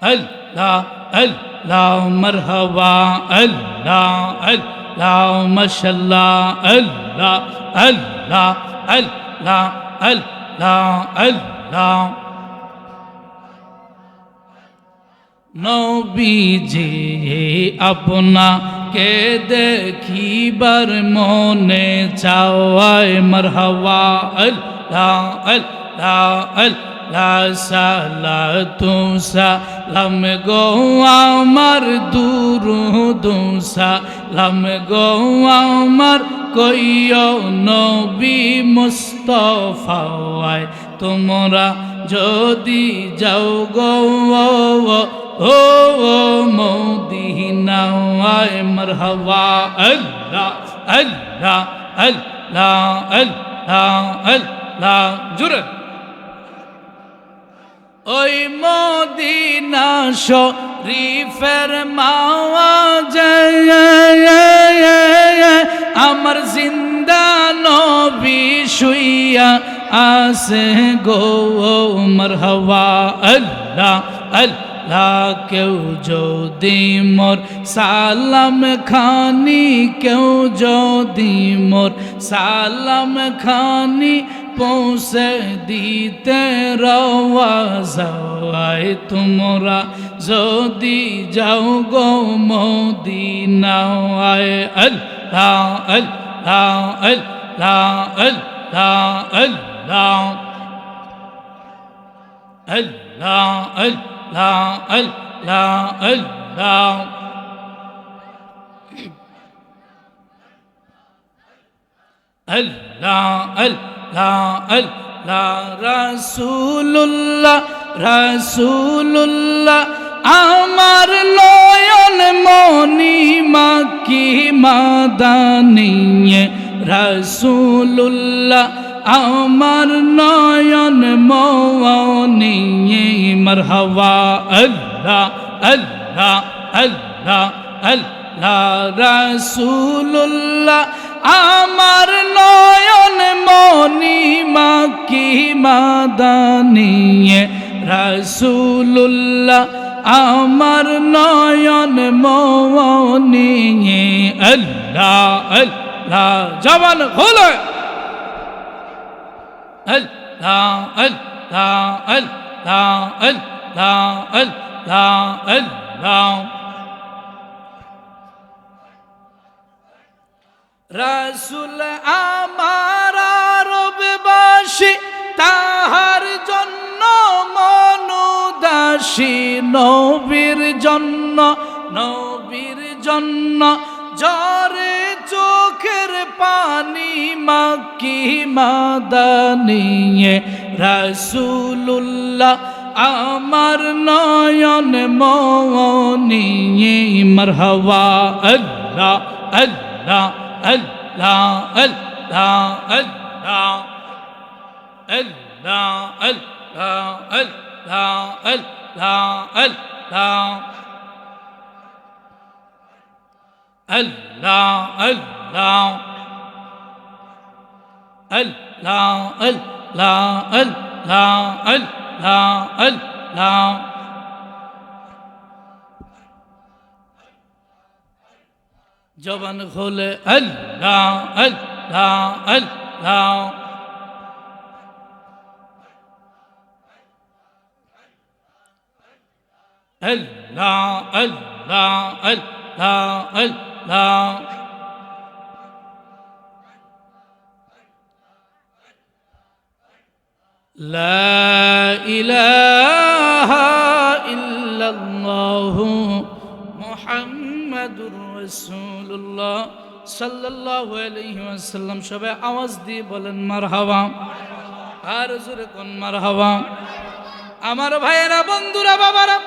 আল্লাহ আল্লাহ মারহাবা আল্লাহ আল্লাহ মাশাআল্লাহ আল্লাহ আল্লাহ আল্লাহ আল্লাহ আল্লাহ নবীজি আপনাকে দেখিবার মনে চাওয়ায় মারহাবা আল্লাহ আল্লাহ আল্লাহ সালাতু সালাম গো আমার দুরূদ সালাম গো আমার কইও নবী মুস্তাফা তোমরা যদি যাও গো ও মদিনায় মারহাবা আল্লাহ আল্লাহ আল্লাহ আল্লাহ আল্লাহ জুরে ওই মদিনা শরীফের মাওয়াজে আমার জিন্দা নবী শুইয়া আসে গো মারহাবা আল্লাহ আল্লাহ কেউ যদি মোর সালাম খানি কেউ যদি মোর সালাম খানি পৌঁছে দিতে রওয়াজায় তোমরা যদি যাও গো মদিনায় আল্লাহ আল্লাহ আল্লাহ আল্লাহ আল্লাহ আল্লাহ আল্লাহ আল্লাহ আল্লাহ আল্লাহ আল্লাহ আল্লাহ রাসূলুল্লাহ রাসূলুল্লাহ আমার নয়ন মনি মাকি মাদানিয়ে রাসূলুল্লাহ আমার নয়ন মনি মারহাবা আল্লাহ আল্লাহ আল্লাহ আল্লাহ রাসূলুল্লাহ আমার নয়ন মনি মাকি মাদানিয়ে রাসূলুল্লাহ আমার নয়ন মনি আল্লাহ আল্লাহ জবান খোলে আল্লাহ আল্লাহ আল্লাহ আল্লাহ আল্লাহ আল্লাহ রাসূল আমার আরববাসী তাহার জন্য মনোদাসী নবীর জন্য জরে চোখের পানি মাকি মাদানিয়ে রাসূলুল্লাহ আমার নয়ন মনি মারহাবা আল্লাহ আল্লাহ আল্লাহ আল্লাহ আল্লাহ আল্লাহ আল্লাহ আল্লাহ আল্লাহ আল্লাহ আল্লাহ আল্লাহ আল্লাহ আল্লাহ আল্লাহ আল্লাহ আল্লাহ জবান খোলে আল্লাহ আল্লাহ আল্লাহ আল্লাহ আল্লাহ আল্লাহ আল্লাহ লা ইলাহা ইল্লাল্লাহু মুহাম্মাদুর রাসূলুল্লাহ সাল্লাল্লাহু আলাইহি ওয়াসাল্লাম সবাই আওয়াজ দিয়ে বলেন মারহাবা আর জোরে কোন মারহাবা আমার ভাইয়েরা বন্ধুরা বাবারা